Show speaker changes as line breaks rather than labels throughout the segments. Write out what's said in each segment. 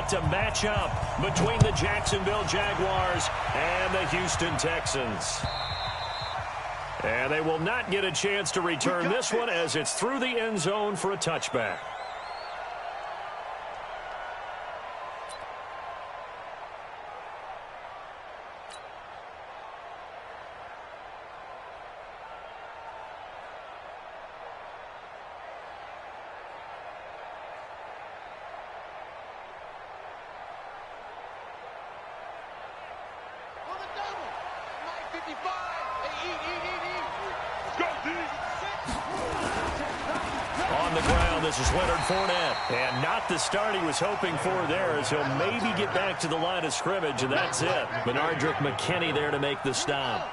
to match up between the Jacksonville Jaguars and the Houston Texans. And they will not get a chance to return this one as it's through the end zone for a touchback.
On the ground, this is Leonard Fournette. And not the start he was hoping for there, as he'll maybe get back to the line of scrimmage, and that's it. Benardrick McKinney there to make the stop.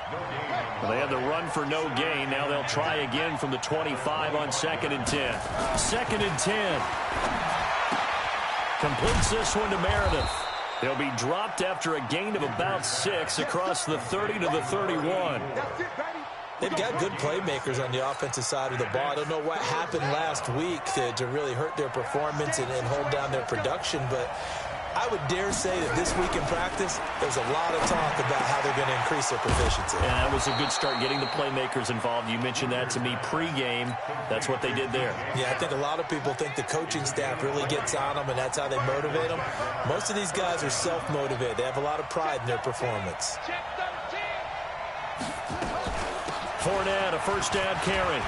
Well, they had the run for no gain. Now they'll try again from the 25 on 2nd and 10. 2nd and 10. Completes this one to Meredith. He'll be dropped after a gain of about 6 across the 30 to the 31.
They've got good playmakers on the offensive side of the ball. I don't know what happened last week to really hurt their performance and hold down their production, but I would dare say that this week in practice, there's a lot of talk about how they're going to increase their proficiency.
And that was a good start, getting the playmakers involved. You mentioned that to me pregame. That's what they did there.
Yeah, I think a lot of people think the coaching staff really gets on them, and that's how they motivate them. Most of these guys are self-motivated. They have a lot of pride in their performance.
Fournette, a first down carry.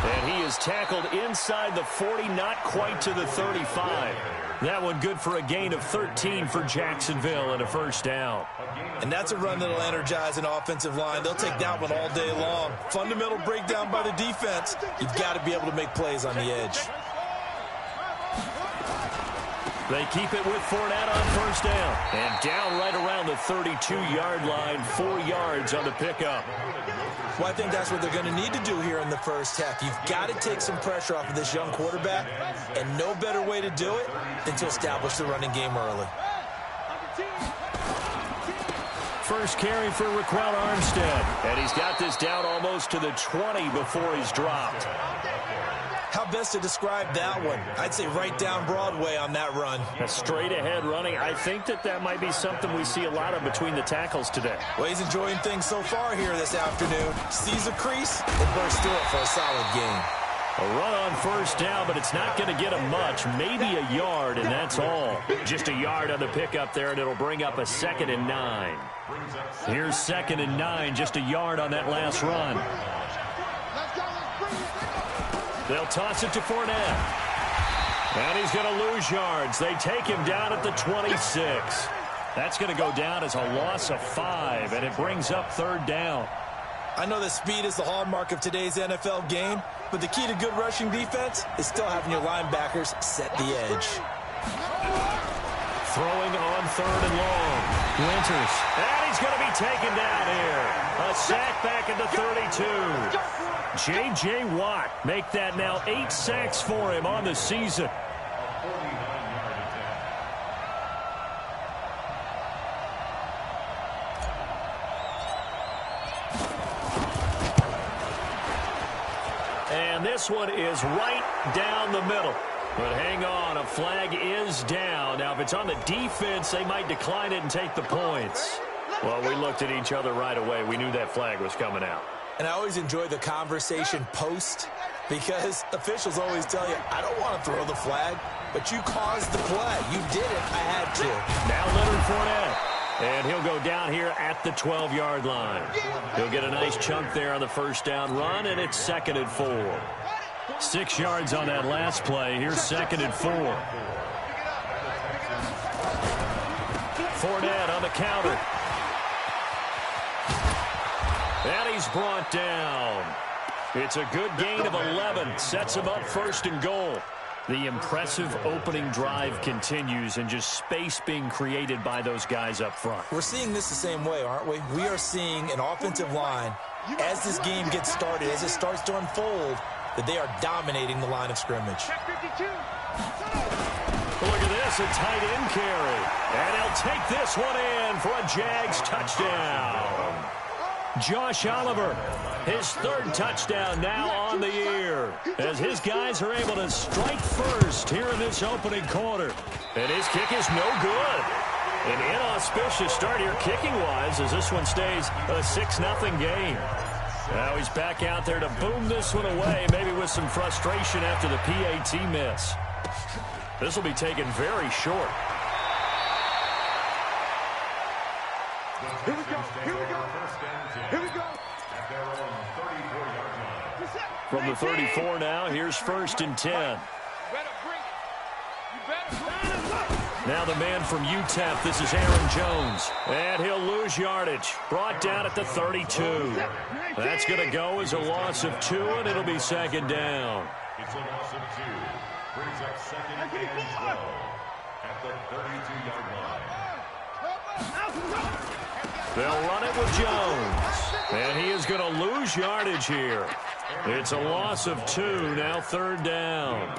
And he is tackled inside the 40, not quite to the 35. That one good for a gain of 13 for Jacksonville and a first down.
And that's a run that'll energize an offensive line. They'll take that one all day long. Fundamental breakdown by the defense. You've got to be able to make plays on the edge.
They keep it with Fournette on first down. And down right around the 32-yard line, 4 yards on the pickup.
Well, I think that's what they're going to need to do here in the first half. You've got to take some pressure off of this young quarterback, and no better way to do it than to establish the running game early.
First carry for Raquel Armstead. And he's got this down almost to the 20 before he's dropped.
How best to describe that one? I'd say right down Broadway on that run.
A straight ahead running. I think that might be something we see a lot of between the tackles today.
Well, he's enjoying things so far here this afternoon. Sees a crease and bursts through it for a solid gain.
A run on first down, but it's not going to get him much. Maybe a yard, and that's all. Just a yard on the pickup there, and it'll bring up a 2nd and 9. Here's 2nd and 9, just a yard on that last run. They'll toss it to Fournette. And he's going to lose yards. They take him down at the 26. That's going to go down as a loss of 5, and it brings up 3rd down.
I know that speed is the hallmark of today's NFL game, but the key to good rushing defense is still having your linebackers set the edge.
Throwing on 3rd and long. Winters. And he's going to be taken down here. A sack back at the 32. J.J. Watt make that now 8 sacks for him on the season. And this one is right down the middle. But hang on, a flag is down. Now, if it's on the defense, they might decline it and take the points. Well, we looked at each other right away. We knew that flag was coming out.
And I always enjoy the conversation post, because officials always tell you, I don't want to throw the flag, but you caused the play. You did it. I had to.
Now Leonard Fournette. And he'll go down here at the 12-yard line. He'll get a nice chunk there on the first down run, and it's 2nd and 4. 6 yards on that last play. Here's 2nd and 4. Fournette on the counter. And he's brought down. It's a good gain of 11. Sets him up 1st and goal. The impressive opening drive continues, and just space being created by those guys up front.
We're seeing this the same way, aren't we? We are seeing an offensive line, as this game gets started, as it starts to unfold, that they are dominating the line of scrimmage.
Look at this, a tight end carry. And he'll take this one in for a Jags touchdown. Josh Oliver, his third touchdown now on the year, as his guys are able to strike first here in this opening quarter. And his kick is no good. An inauspicious start here kicking-wise as this one stays a 6-0 game. Now he's back out there to boom this one away, maybe with some frustration after the PAT miss. This will be taken very short.
Here we go. Here we go. Here we go.
From the 34 now, here's 1st and 10. Now the man from UTEP, this is Aaron Jones. And he'll lose yardage. Brought down at the 32. That's going to go as a loss of 2, and it'll be 2nd down.
It's a loss of 2. Brings up 2nd and 12 at the 32-yard line.
They'll run it with Jones. And he is going to lose yardage here. It's a loss of 2, now 3rd down.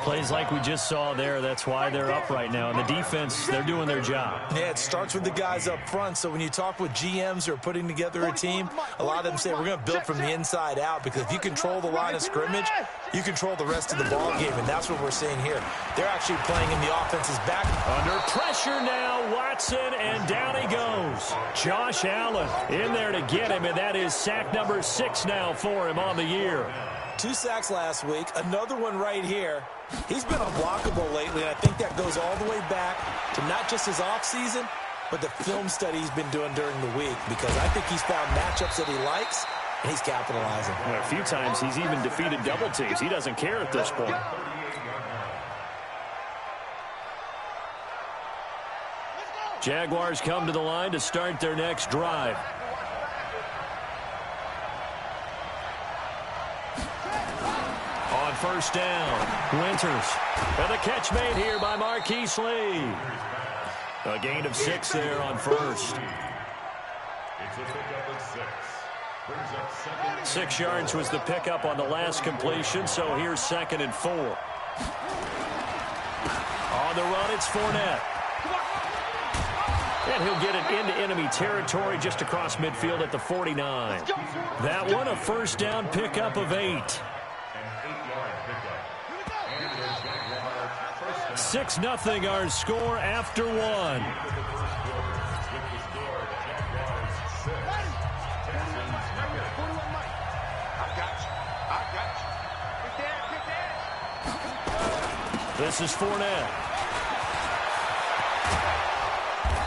Plays like we just saw there, that's why they're up right now. And the defense, they're doing their job.
Yeah, it starts with the guys up front. So when you talk with GMs who are putting together a team, a lot of them say we're going to build from the inside out, because if you control the line of scrimmage, you control the rest of the ball game, and that's what we're seeing here. They're actually playing in the offense's back.
Under pressure now, Watson, and down he goes. Josh Allen in there to get him, and that is sack number 6 now for him on the year.
2 sacks last week, another one right here. He's been unblockable lately, and I think that goes all the way back to not just his offseason, but the film study he's been doing during the week, because I think he's found matchups that he likes, and he's capitalizing.
Well, a few times he's even defeated double teams. He doesn't care at this point. Jaguars come to the line to start their next drive. On 1st down, Winters. And the catch made here by Marquise Lee. A gain of 6 there on 1st.
It's a pickup of 6. Brings up 2nd.
6 yards was the pickup on the last completion, so here's 2nd and 4. On the run, it's Fournette. And he'll get it into enemy territory just across midfield at the 49. That one, a 1st down pickup of 8. 6-0 our score after 1. This is Fournette.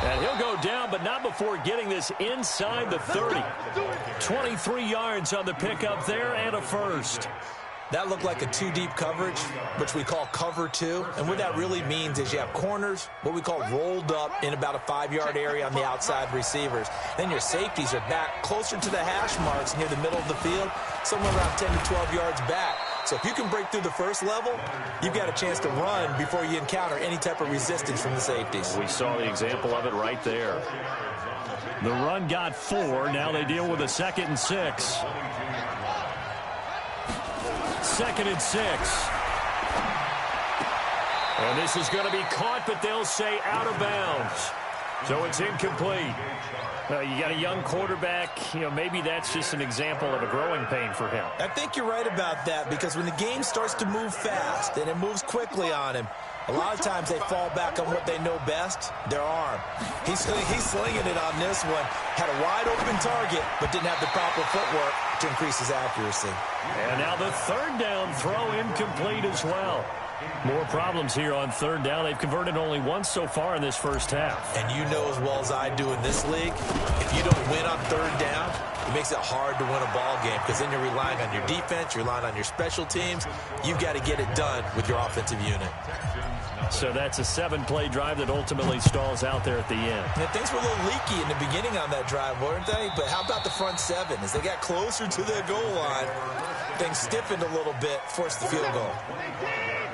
And he'll go down, but not before getting this inside the 30. 23 yards on the pickup there, and a 1st.
That looked like a 2-deep coverage, which we call cover 2. And what that really means is you have corners, what we call rolled up in about a 5-yard area on the outside receivers. Then your safeties are back closer to the hash marks near the middle of the field, somewhere around 10 to 12 yards back. So if you can break through the first level, you've got a chance to run before you encounter any type of resistance from the safeties.
We saw the example of it right there. The run got 4. Now they deal with a 2nd and 6. 2nd and 6. And this is going to be caught, but they'll say out of bounds. So it's incomplete. You got a young quarterback. Maybe that's just an example of a growing pain for him.
I think you're right about that, because when the game starts to move fast and it moves quickly on him, a lot of times they fall back on what they know best, their arm. He's slinging it on this one. Had a wide open target, but didn't have the proper footwork to increase his accuracy.
And now the 3rd down throw incomplete as well. More problems here on 3rd down. They've converted only once so far in this first half.
And you know as well as I do in this league, if you don't win on 3rd down, it makes it hard to win a ball game, because then you're relying on your defense, you're relying on your special teams. You've got to get it done with your offensive unit.
So that's a 7-play drive that ultimately stalls out there at the end.
And things were a little leaky in the beginning on that drive, weren't they? But how about the front 7? As they got closer to their goal line, things stiffened a little bit, forced the field goal.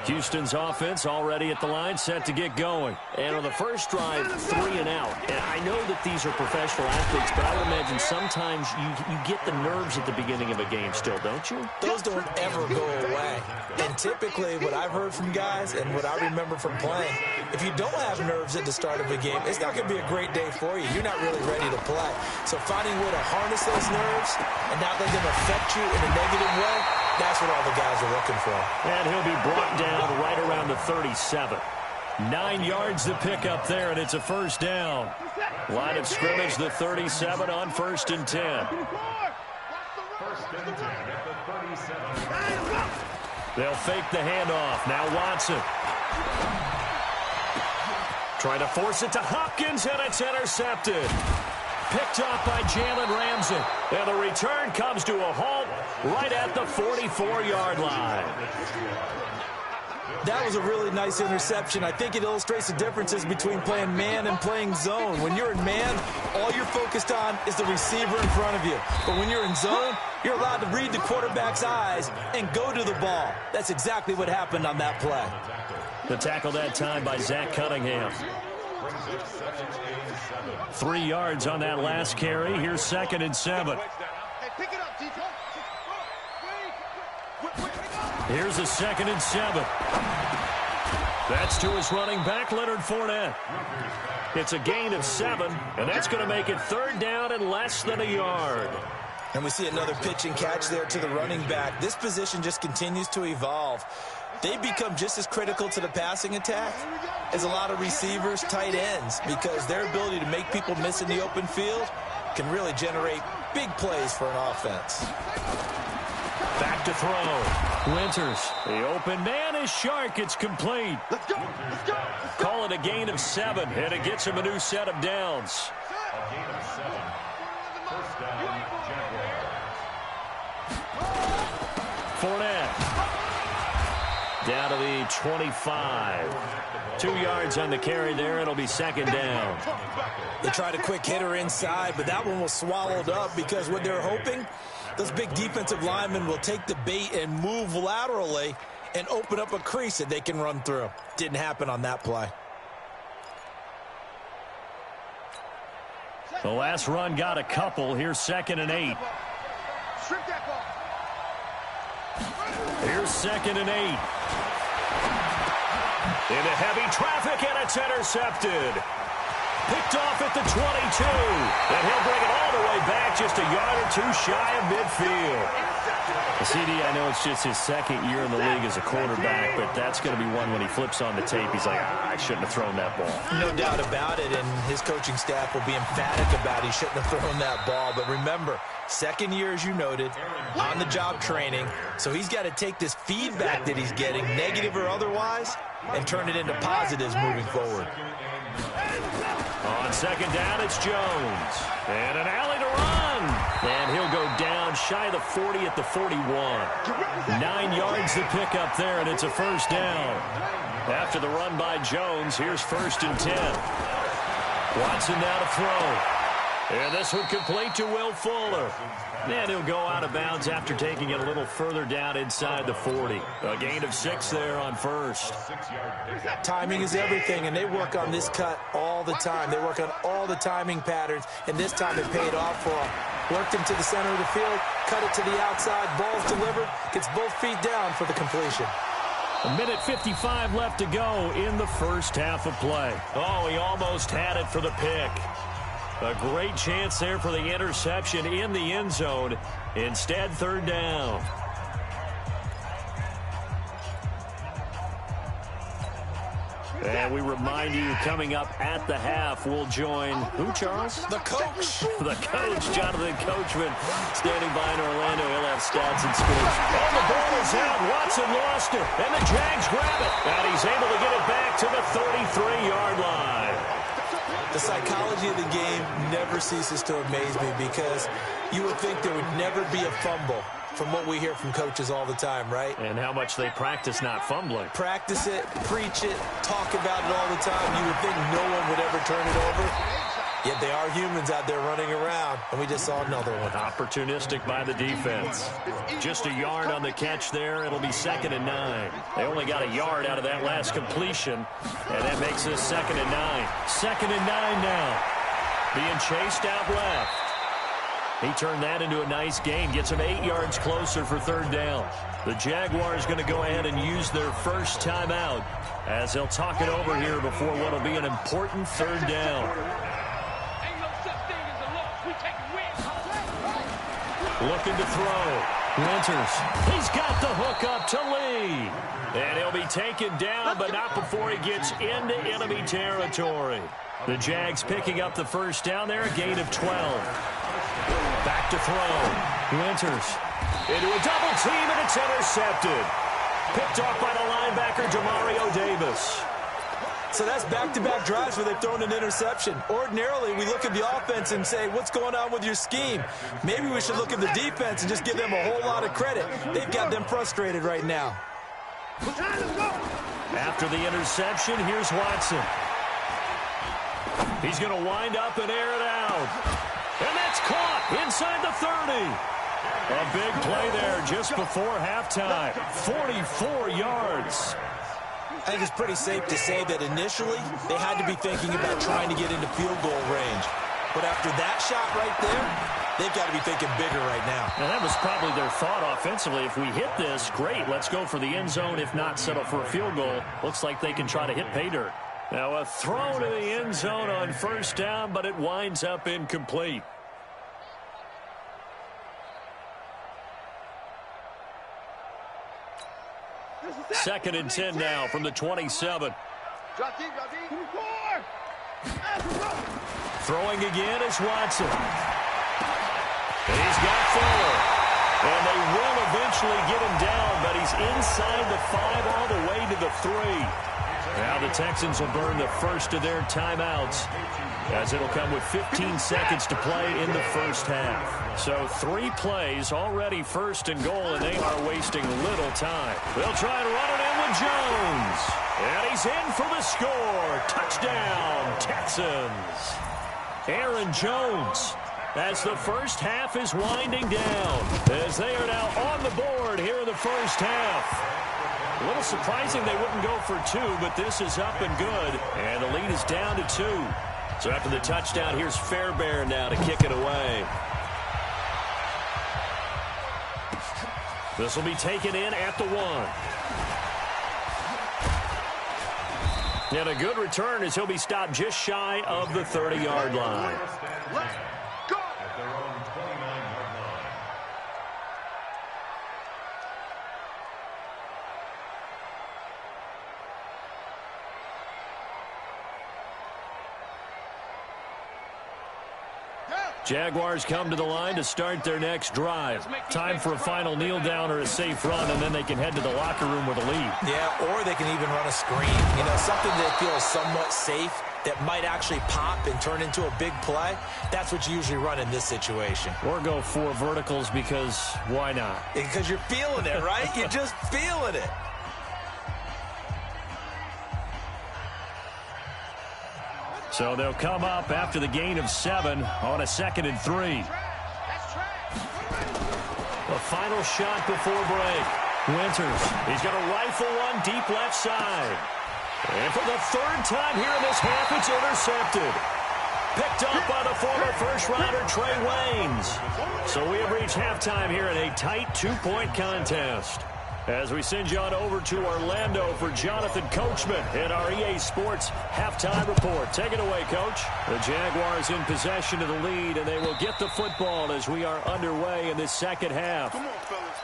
Houston's offense already at the line, set to get going.
And on the first drive, 3 and out. And I know that these are professional athletes, but I would imagine sometimes you get the nerves at the beginning of a game still, don't you?
Those don't ever go away. And typically what I've heard from guys and what I remember from playing, if you don't have nerves at the start of a game, it's not going to be a great day for you. You're not really ready to play. So finding a way to harness those nerves and not let them affect you in a negative way, that's what all the guys are looking for.
And he'll be brought down right around the 37. 9 yards to pick up there, and it's a first down. Line of scrimmage, the 37 on 1st and 10.
1st and 10 at the 37.
They'll fake the handoff. Now Watson. Trying to force it to Hopkins, and it's intercepted. Picked off by Jalen Ramsey. And the return comes to a halt right at the 44-yard line.
That was a really nice interception. I think it illustrates the differences between playing man and playing zone. When you're in man, all you're focused on is the receiver in front of you. But when you're in zone, you're allowed to read the quarterback's eyes and go to the ball. That's exactly what happened on that play.
The tackle that time by Zach Cunningham. 3 yards on that last carry. Here's 2nd and 7. Here's a 2nd and 7. That's to his running back, Leonard Fournette. It's a gain of 7, and that's going to make it 3rd down and less than a yard.
And we see another pitch and catch there to the running back. This position just continues to evolve. They become just as critical to the passing attack as a lot of receivers, tight ends, because their ability to make people miss in the open field can really generate big plays for an offense.
Back to throw. Winters. The open man is Shark. It's complete.
Let's go. Let's go.
Call it a gain of 7, and it gets him a new set of downs.
A gain of 7. 1st down, Jaguars.
Fournette. Down to the 25. 2 yards on the carry there. It'll be 2nd down.
They tried a quick hitter inside, but that one was swallowed up because what they're hoping, those big defensive linemen will take the bait and move laterally and open up a crease that they can run through. Didn't happen on that play.
The last run got a couple. Here's 2nd and 8.
Strip that ball.
Here's 2nd and 8. Into heavy traffic, and it's intercepted. Picked off at the 22. And he'll bring it all the way back, just a yard or two shy of midfield. CD, I know it's just his 2nd year in the league as a quarterback, but that's going to be one when he flips on the tape. He's like, I shouldn't have thrown that ball.
No doubt about it, and his coaching staff will be emphatic about he shouldn't have thrown that ball. But remember, 2nd year, as you noted, on-the-job training. So he's got to take this feedback that he's getting, negative or otherwise, and turn it into positives moving forward.
On 2nd down, it's Jones. And an alley to run. And he'll go down shy of the 40 at the 41. 9 yards to pick up there, and it's a 1st down. After the run by Jones, here's 1st and 10. Watson now to throw. And this one complete to Will Fuller. And he'll go out of bounds after taking it a little further down inside the 40. A gain of 6 there on 1st.
Timing is everything, and they work on this cut all the time. They work on all the timing patterns, and this time it paid off for them. Worked him to the center of the field, cut it to the outside, ball's delivered, gets both feet down for the completion.
1:55 left to go in the first half of play. Oh, he almost had it for the pick. A great chance there for the interception in the end zone. Instead, 3rd down. And we remind you, coming up at the half, we'll join who, Charles?
The coach.
The coach, Jonathan Coachman, standing by in Orlando. He'll have stats and scores. And the ball is out. Watson lost it. And the Jags grab it. And he's able to get it back to the 33-yard line.
The psychology of the game never ceases to amaze me because you would think there would never be a fumble from what we hear from coaches all the time, right?
And how much they practice not fumbling.
Practice it, preach it, talk about it all the time. You would think no one would ever turn it over. Yet they are humans out there running around, and we just saw another one.
Opportunistic by the defense. Just a yard on the catch there. It'll be 2nd and 9. They only got a yard out of that last completion, and that makes this 2nd and 9. 2nd and 9 now. Being chased out left. He turned that into a nice gain. Gets him 8 yards closer for 3rd down. The Jaguars going to go ahead and use their first timeout as they'll talk it over here before what will be an important 3rd down. Looking to throw. Winters. He's got the hook up to Lee. And he'll be taken down, but not before he gets into enemy territory. The Jags picking up the first down there, a gain of 12. Back to throw. Winters into a double team, and it's intercepted. Picked off by the linebacker, Demario Davis.
So that's back-to-back drives where they've thrown an interception. Ordinarily, we look at the offense and say, what's going on with your scheme? Maybe we should look at the defense and just give them a whole lot of credit. They've got them frustrated right now.
After the interception, here's Watson. He's going to wind up and air it out. And that's caught inside the 30. A big play there just before halftime. 44 yards.
I think it's pretty safe to say that initially they had to be thinking about trying to get into field goal range. But after that shot right there, they've got to be thinking bigger right now.
And that was probably their thought offensively. If we hit this, great, let's go for the end zone. If not, settle for a field goal. Looks like they can try to hit pay dirt. Now a throw to the end zone on 1st down, but it winds up incomplete. Second and 10 now from the 27. Throwing again is Watson. And he's got Fuller. And they will eventually get him down, but he's inside the 5 all the way to the 3. Now the Texans will burn the first of their timeouts, as it'll come with 15 seconds to play in the first half. So 3 plays, already 1st and goal, and they are wasting little time. They'll try and run it in with Jones. And he's in for the score. Touchdown, Texans. Aaron Jones, as the first half is winding down, as they are now on the board here in the first half. A little surprising they wouldn't go for 2, but this is up and good, and the lead is down to 2. So after the touchdown, here's Fairbairn now to kick it away. This will be taken in at the 1. And a good return as he'll be stopped just shy of the 30-yard line. Jaguars come to the line to start their next drive. Time for a final kneel down or a safe run, and then they can head to the locker room with a lead.
Yeah, or they can even run a screen. You know, something that feels somewhat safe that might actually pop and turn into a big play. That's what you usually run in this situation.
Or go 4 verticals because why not?
Because you're feeling it, right? You're just feeling it.
So they'll come up after the gain of 7 on a 2nd and 3. The final shot before break. Winters, he's going to rifle one deep left side. And for the 3rd time here in this half, it's intercepted. Picked up by the former first-rounder Trey Waynes. So we have reached halftime here in a tight 2-point contest. As we send you on over to Orlando for Jonathan Coachman in our EA Sports Halftime Report. Take it away, Coach. The Jaguars in possession of the lead, and they will get the football as we are underway in this second half.
Come on, fellas.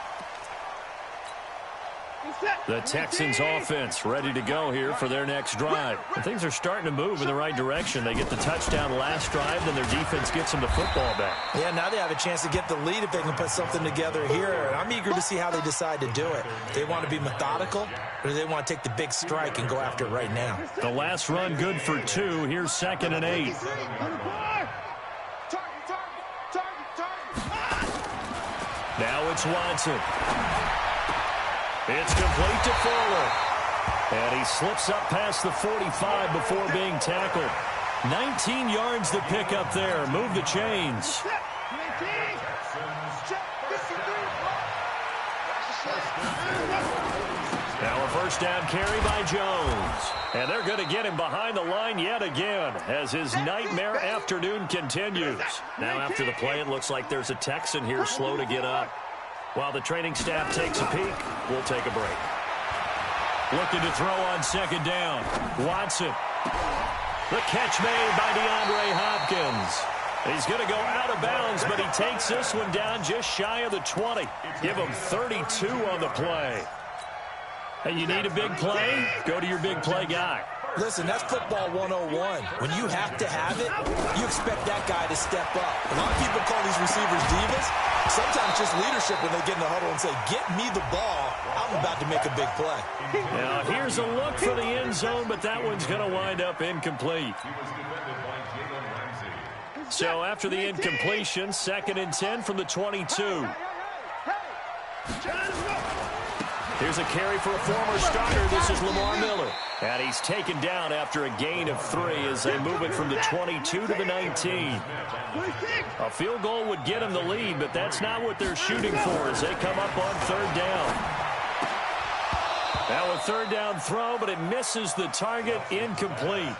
The Texans offense ready to go here for their next drive. And things are starting to move in the right direction. They get the touchdown last drive, then their defense gets them the football back.
Yeah, now they have a chance to get the lead if they can put something together here. And I'm eager to see how they decide to do it. Do they want to be methodical, or do they want to take the big strike and go after it right now?
The last run good for 2. Here's 2nd and 8. Now it's Watson. It's complete to Fuller. And he slips up past the 45 before being tackled.
19 yards to pick up there. Move the chains. Now a first down carry by Jones. And they're going to get him behind the line yet again as his nightmare afternoon continues. Now after the play, it looks like there's a Texan here slow to get up. While the training staff takes a peek, we'll take a break. Looking to throw on second down. Watson. The catch made by DeAndre Hopkins. He's going to go out of bounds, but he takes this one down just shy of the 20. Give him 32 on the play. Hey, you need a big play? Go to your big play guy.
Listen, that's football 101. When you have to have it, you expect that guy to step up. A lot of people call these receivers divas. Sometimes just leadership when they get in the huddle and say, get me the ball. I'm about to make a big play.
Now, here's a look for the end zone, but that one's going to wind up incomplete. So after the incompletion, 2nd and 10 from the 22. Here's a carry for a former starter. This is Lamar Miller. And he's taken down after a gain of 3 as they move it from the 22 to the 19. A field goal would get them the lead, but that's not what they're shooting for as they come up on 3rd down. Now a 3rd down throw, but it misses the target, incomplete.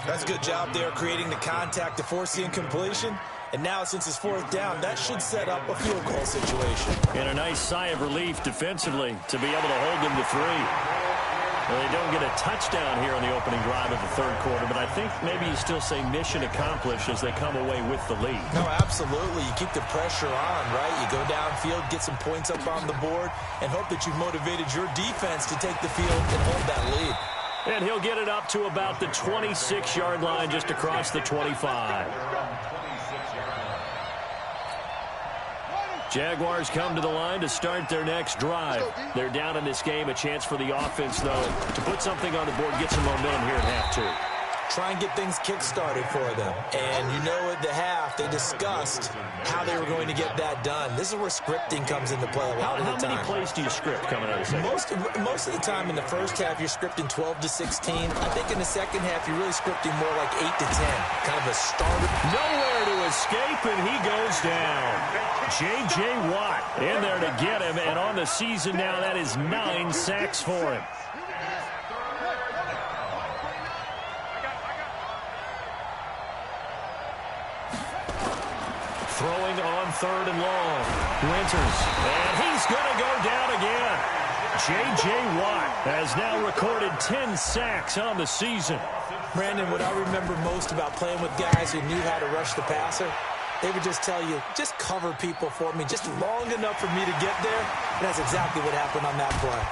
That's a good job there creating the contact to force the incompletion. And now, since it's 4th down, that should set up a field goal situation.
And a nice sigh of relief defensively to be able to hold them to 3. Well, they don't get a touchdown here on the opening drive of the 3rd quarter, but I think maybe you still say mission accomplished as they come away with the lead.
No, absolutely. You keep the pressure on, right? You go downfield, get some points up on the board, and hope that you've motivated your defense to take the field and hold that lead.
And he'll get it up to about the 26-yard line just across the 25. Jaguars come to the line to start their next drive. They're down in this game. A chance for the offense, though, to put something on the board, get some momentum here at half 2.
Try and get things kick-started for them. And you know at the half, they discussed how they were going to get that done. This is where scripting comes into play a lot of the time.
How many plays do you script coming out of the second?
Most of the time in the first half, you're scripting 12 to 16. I think in the second half, you're really scripting more like 8 to 10. Kind of a starter.
Nowhere to escape, and he goes down. J.J. Watt in there to get him, and on the season now, that is 9 sacks for him. Throwing on 3rd and long. Winters. And he's going to go down again. J.J. Watt has now recorded 10 sacks on the season.
Brandon, what I remember most about playing with guys who knew how to rush the passer, they would just tell you, just cover people for me, just long enough for me to get there. And that's exactly what happened on that play.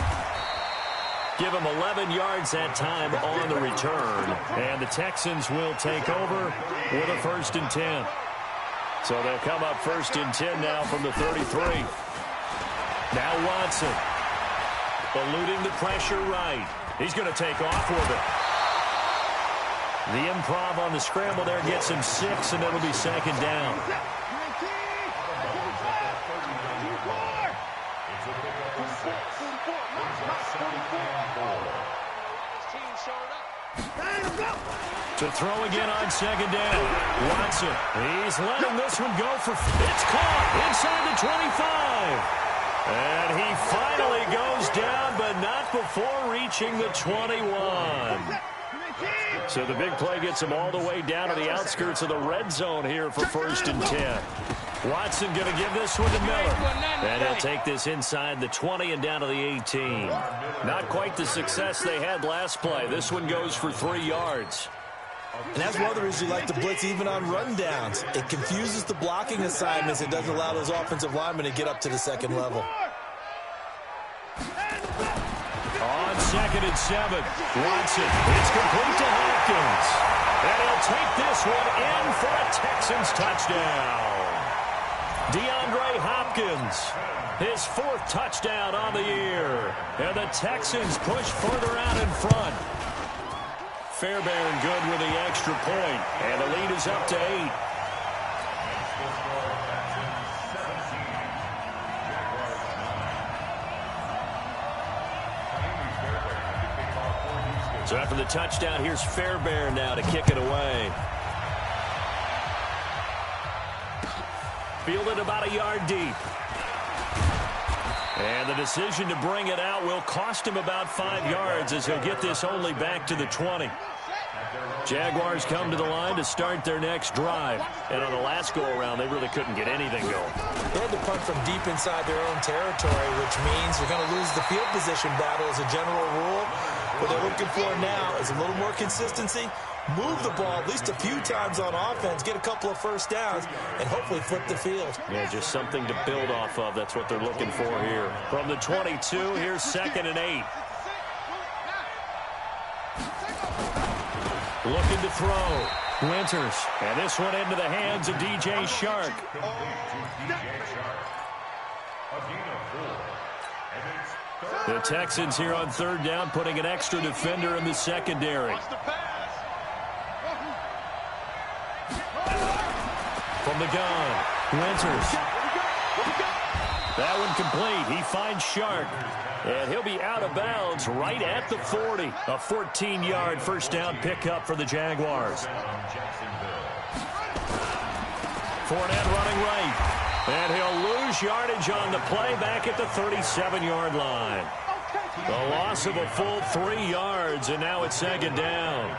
Give him 11 yards that time on the return. And the Texans will take over with a 1st and 10. So they'll come up 1st and 10 now from the 33. Now Watson. Eluding the pressure right. He's going to take off with it. The improv on the scramble there gets him 6, and it'll be 2nd down. To throw again on 2nd down. Watson. He's letting this one go for... It's caught inside the 25. And he finally goes down, but not before reaching the 21. So the big play gets him all the way down to the outskirts of the red zone here for 1st and 10. Watson going to give this one to Miller. And he'll take this inside the 20 and down to the 18. Not quite the success they had last play. This one goes for 3 yards.
And that's one of the reasons you like to blitz even on rundowns. It confuses the blocking assignments. It doesn't allow those offensive linemen to get up to the 2nd level.
On 2nd and 7, Watson. It's complete to Hopkins. And he'll take this one in for a Texans touchdown. DeAndre Hopkins, his 4th touchdown on the year. And the Texans push further out in front. Fairbairn good with the extra point, and the lead is up to 8. So after the touchdown, here's Fairbairn now to kick it away. Fielded about a yard deep. And the decision to bring it out will cost him about 5 yards as he'll get this only back to the 20. Jaguars come to the line to start their next drive. And on the last go-around, they really couldn't get anything going.
They had to punt from deep inside their own territory, which means you're going to lose the field position battle as a general rule. What they're looking for now is a little more consistency, move the ball at least a few times on offense, get a couple of first downs, and hopefully flip the field.
Yeah, just something to build off of. That's what they're looking for here. From the 22, here's 2nd and 8. Looking to throw. Winters. And this one into the hands of DJ Shark. The Texans here on 3rd down, putting an extra defender in the secondary. From the gun, Winters. That one complete. He finds Shark. And he'll be out of bounds right at the 40. A 14-yard first down pickup for the Jaguars. Fournette running right. And he'll lose yardage on the play back at the 37-yard line. The loss of a full 3 yards, and now it's 2nd down.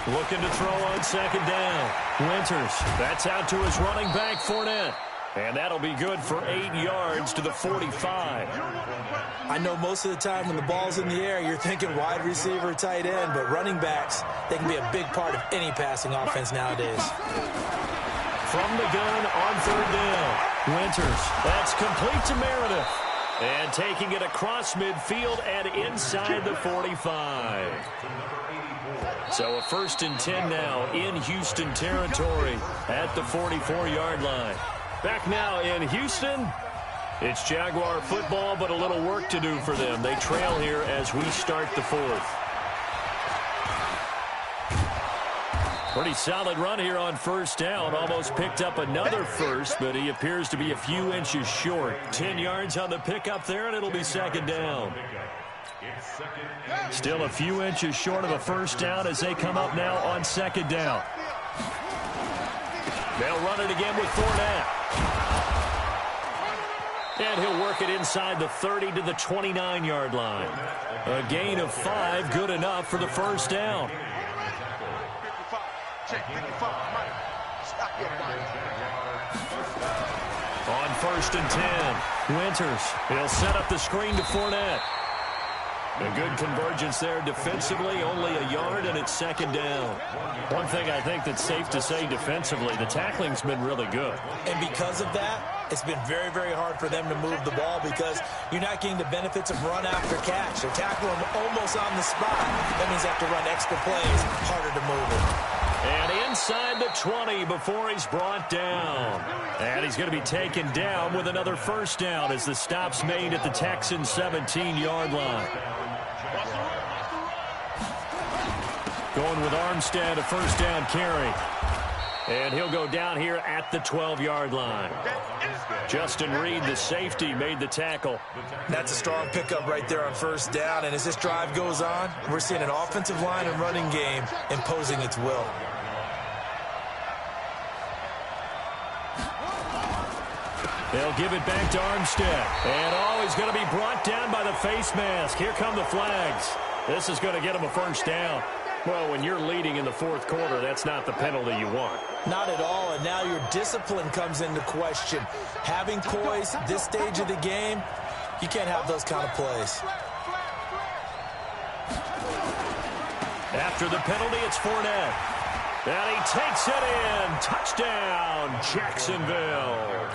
Looking to throw on 2nd down. Winters. That's out to his running back, Fournette. And that'll be good for 8 yards to the 45.
I know most of the time when the ball's in the air, you're thinking wide receiver, tight end, but running backs, they can be a big part of any passing offense nowadays.
From the gun on 3rd down. Winters. That's complete to Meredith. And taking it across midfield and inside the 45. So a 1st and 10 now in Houston territory at the 44-yard line. Back now in Houston, it's Jaguar football, but a little work to do for them. They trail here as we start the 4th. Pretty solid run here on 1st down. Almost picked up another first, but he appears to be a few inches short. 10 yards on the pickup there, and it'll be 2nd down. Still a few inches short of a first down as they come up now on 2nd down. They'll run it again with Fournette. And he'll work it inside the 30 to the 29-yard line. A gain of 5, good enough for the first down. On 1st and 10, Winters. He'll set up the screen to Fournette. A good convergence there defensively, only a yard, and it's 2nd down. One thing I think that's safe to say defensively, the tackling's been really good.
And because of that, it's been very, very hard for them to move the ball because you're not getting the benefits of run after catch. They're tackling almost on the spot. That means they have to run extra plays, harder to move it.
And inside the 20 before he's brought down. And he's going to be taken down with another first down as the stop's made at the Texans' 17-yard line. Going with Armstead, a first down carry. And he'll go down here at the 12-yard line. Justin Reed, the safety, made the tackle.
That's a strong pickup right there on 1st down. And as this drive goes on, we're seeing an offensive line and running game imposing its will.
They'll give it back to Armstead. And he's going to be brought down by the face mask. Here come the flags. This is going to get him a first down. Well, when you're leading in the 4th quarter, that's not the penalty you want.
Not at all, and now your discipline comes into question. Having poise at this stage of the game, you can't have those kind of plays.
After the penalty, it's Fournette. And he takes it in. Touchdown, Jacksonville.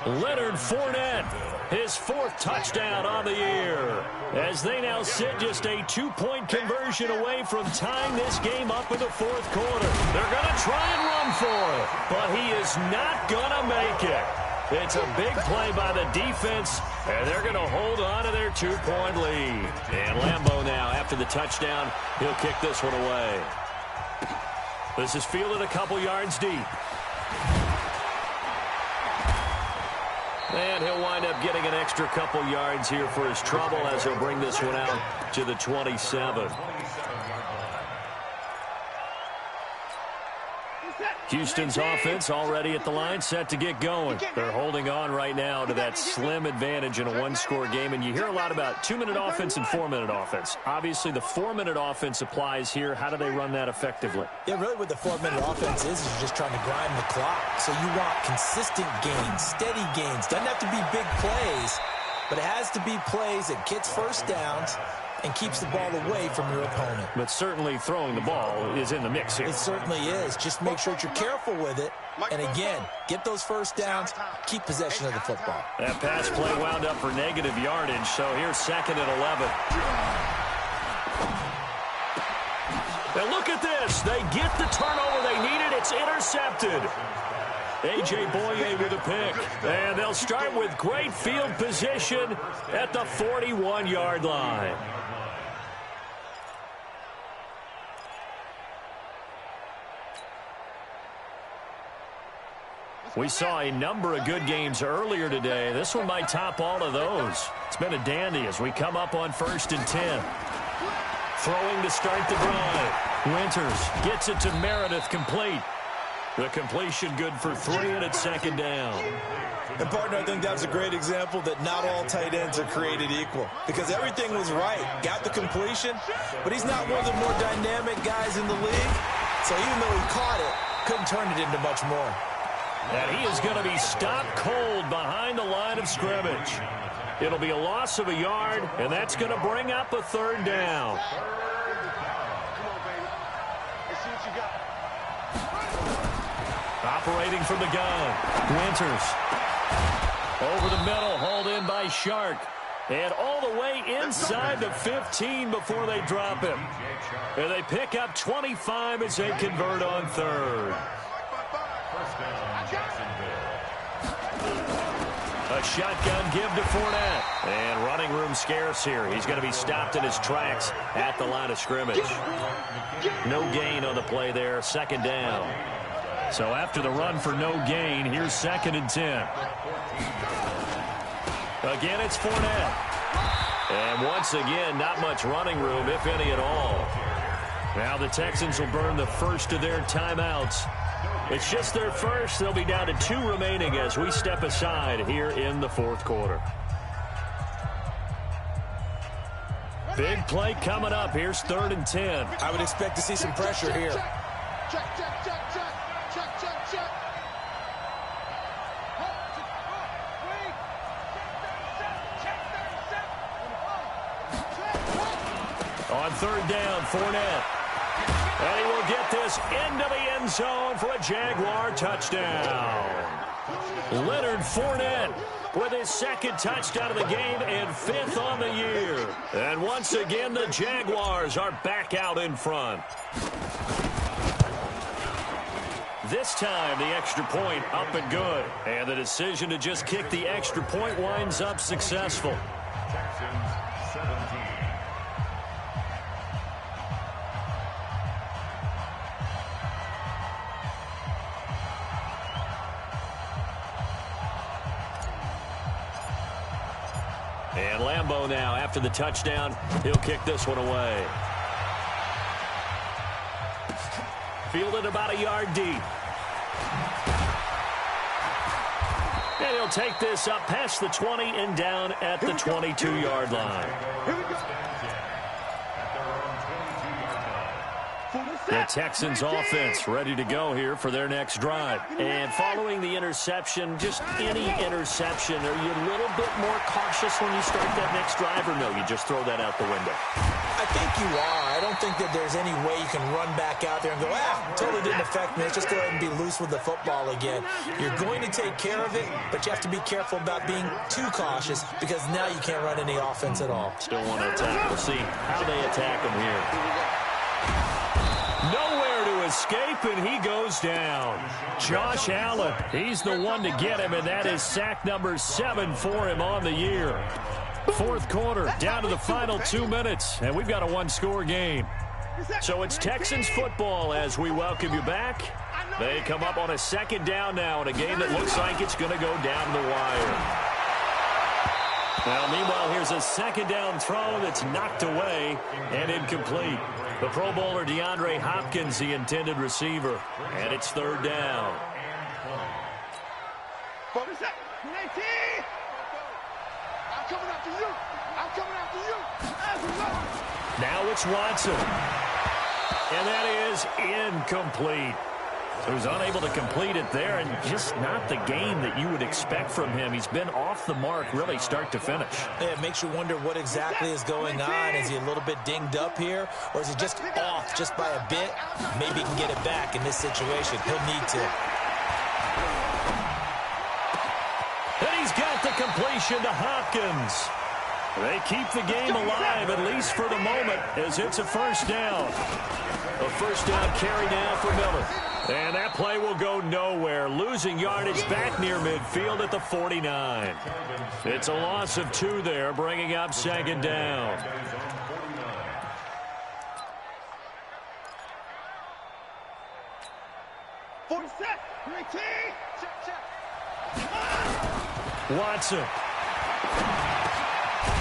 Leonard Fournette, his 4th touchdown on the year, as they now sit just a 2-point conversion away from tying this game up in the 4th quarter. They're going to try and run for it, but he is not going to make it. It's a big play by the defense, and they're going to hold on to their 2-point lead. And Lambeau now, after the touchdown, he'll kick this one away. This is fielded a couple yards deep. And he'll wind up getting an extra couple yards here for his trouble as he'll bring this one out to the 27. Houston's offense already at the line, set to get going. They're holding on right now to that slim advantage in a one-score game. And you hear a lot about 2-minute offense and 4-minute offense. Obviously, the 4-minute offense applies here. How do they run that effectively?
Yeah, really what the 4-minute offense is you're just trying to grind the clock. So you want consistent gains, steady gains. Doesn't have to be big plays, but it has to be plays that gets first downs and keeps the ball away from your opponent.
But certainly throwing the ball is in the mix here.
It certainly is. Just make sure that you're careful with it. And again, get those first downs, keep possession of the football.
That pass play wound up for negative yardage, so here's 2nd and 11. Now look at this. They get the turnover they needed. It's intercepted. A.J. Boye with a pick. And they'll start with great field position at the 41-yard line. We saw a number of good games earlier today. This one might top all of those. It's been a dandy as we come up on 1st and 10. Throwing to start the drive. Winters gets it to Meredith, complete. The completion good for 3, and it's 2nd down.
And, partner, I think that was a great example that not all tight ends are created equal. Because everything was right. Got the completion, but he's not one of the more dynamic guys in the league. So even though he caught it, couldn't turn it into much more.
And he is going to be stopped cold behind the line of scrimmage. It'll be a loss of a yard, and that's going to bring up a 3rd down. Operating from the gun, Winters. Over the middle, hauled in by Shark. And all the way inside the 15 before they drop him. And they pick up 25 as they convert on 3rd. A shotgun give to Fournette. And running room scarce here. He's going to be stopped in his tracks at the line of scrimmage. No gain on the play there. 2nd down. So after the run for no gain, here's 2nd and 10. Again, it's Fournette. And once again, not much running room, if any at all. Now the Texans will burn the first of their timeouts. It's just their first. They'll be down to 2 remaining as we step aside here in the 4th quarter. Big play coming up. Here's 3rd and 10.
I would expect to see some pressure here.
Check.
On 3rd down, Fournette. And he will get this into the end zone for a Jaguar touchdown. Leonard Fournette with his 2nd touchdown of the game and 5th on the year. And once again, the Jaguars are back out in front. This time, the extra point up and good. And the decision to just kick the extra point winds up successful.
Texans 17.
And Lambeau now, after the touchdown, he'll kick this one away. Fielded about a yard deep. And he'll take this up past the 20 and down at the 22-yard line. The Texans offense ready to go here for their next drive. And following the interception, just any interception, are you a little bit more cautious when you start that next drive, or no, you just throw that out the window?
I think you are. I don't think that there's any way you can run back out there and go, totally didn't affect me. Let's just go ahead and be loose with the football again. You're going to take care of it, but you have to be careful about being too cautious because now you can't run any offense at all.
Still want to attack. We'll see how they attack him here. Nowhere to escape, and he goes down. Josh Allen, he's the one to get him, and that is sack number 7 for him on the year. 4th quarter, down to the final 2 minutes, and we've got a one-score game. So it's Texans football as we welcome you back They come up on a second down now in a game that looks like it's going to go down the wire. Now, meanwhile, here's a second down throw that's knocked away and incomplete. The Pro Bowler DeAndre Hopkins, the intended receiver. And it's third down.
I'm coming after you. I'm coming after you.
Now it's Watson. And that is incomplete. So he's unable to complete it there, and just not the game that you would expect from him. He's been off the mark really start to finish.
Yeah, it makes you wonder what exactly is going on. Is he a little bit dinged up here, or is he just off just by a bit? Maybe he can get it back in this situation. He'll need to.
And he's got the completion to Hopkins. They keep the game alive, at least for the moment, as it's a first down. A first down carry now for Miller. And that play will go nowhere. Losing yardage back near midfield at the 49. It's a loss of 2 there, bringing up second down. Watson.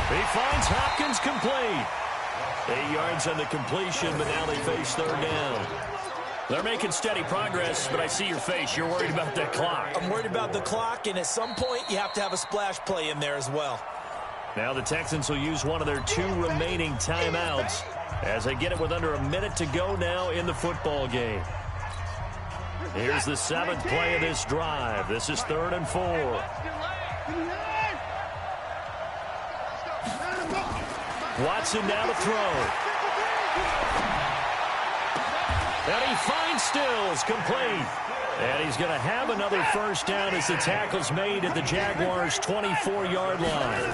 He finds Hopkins complete. 8 yards on the completion, but now they face third down. They're making steady progress, but I see your face. You're worried about that clock.
I'm worried about the clock, and at some point, you have to have a splash play in there as well.
Now the Texans will use one of their 2 remaining timeouts as they get it with under a minute to go now in the football game. Here's the 7th play of this drive. This is 3rd and 4. Watson now to throw. And he finds Stills complete. And he's going to have another first down as the tackle's made at the Jaguars' 24-yard line.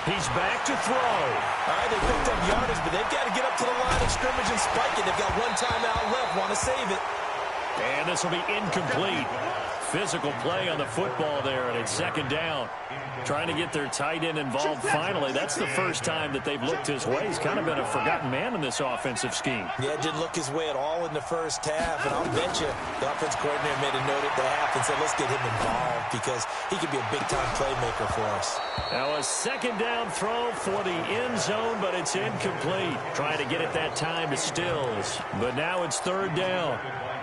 He's back to throw.
All right, they picked up yardage, but they've got to get up to the line of scrimmage and spike it. They've got 1 timeout left, want to save it.
And this will be incomplete. Physical play on the football there, and it's second down. Trying to get their tight end involved finally. That's the first time that they've looked his way. He's kind of been a forgotten man in this offensive scheme.
Yeah, didn't look his way at all in the first half, and I'll bet you the offense coordinator made a note at the half and said, let's get him involved because he could be a big-time playmaker for us.
Now a second down throw for the end zone, but it's incomplete. Trying to get it that time to Stills, but now it's third down.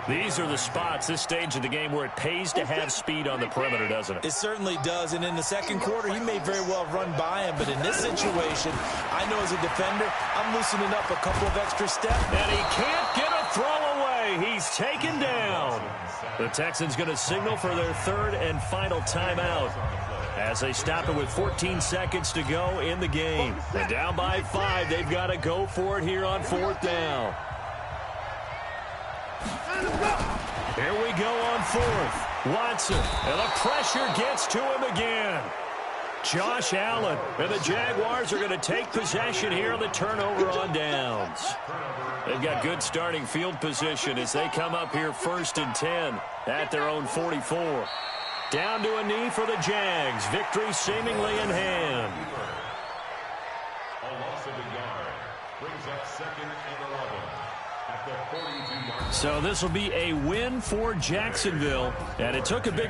These are the spots, this stage of the game, where it pays to have speed on the perimeter, doesn't it?
It certainly does, and in the second quarter, he may very well run by him, but in this situation, I know as a defender, I'm loosening up a couple of extra steps.
And he can't get a throw away. He's taken down. The Texans going to signal for their 3rd and final timeout as they stop it with 14 seconds to go in the game. And down by 5, they've got to go for it here on 4th down. Here we go on 4th. Watson, and the pressure gets to him again. Josh Allen, and the Jaguars are going to take possession here on the turnover on downs. They've got good starting field position as they come up here 1st and 10 at their own 44. Down to a knee for the Jags. Victory seemingly in hand.
A loss of a yard brings up 2nd and 11 at the 42-yard line.
So this will be a win for Jacksonville, and it took a big